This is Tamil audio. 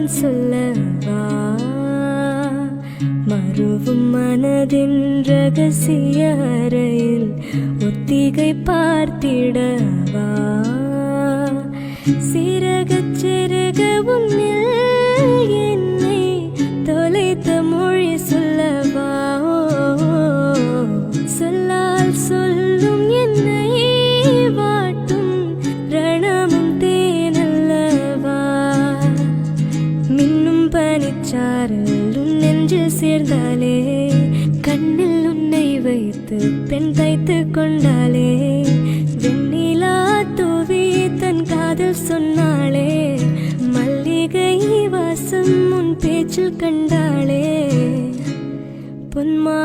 நான் சொல்லவா மறுவும் மனதின் ரகசிய அறையில் ஒத்திகை பார்த்திடவா சிறகச் சிறக உன்னில் என்னை தொலைத்த மொழி சொல்லவா சொல்லால் சொல்லும் என்னை வாட்டும் ரணமும் தேனல்லவா மின்னும் பனிச்சாரல் உன் நெஞ்சில் சேர்ந்தாலே கண்ணில் உன்னை வைத்து பெண் தைத்து கொண்டாலே வெண்ணிலா தூவி தன் காதல் சொன்னாளே மல்லிகை வாசம் உன் பேச்சில் கண்டாளே பொன்மா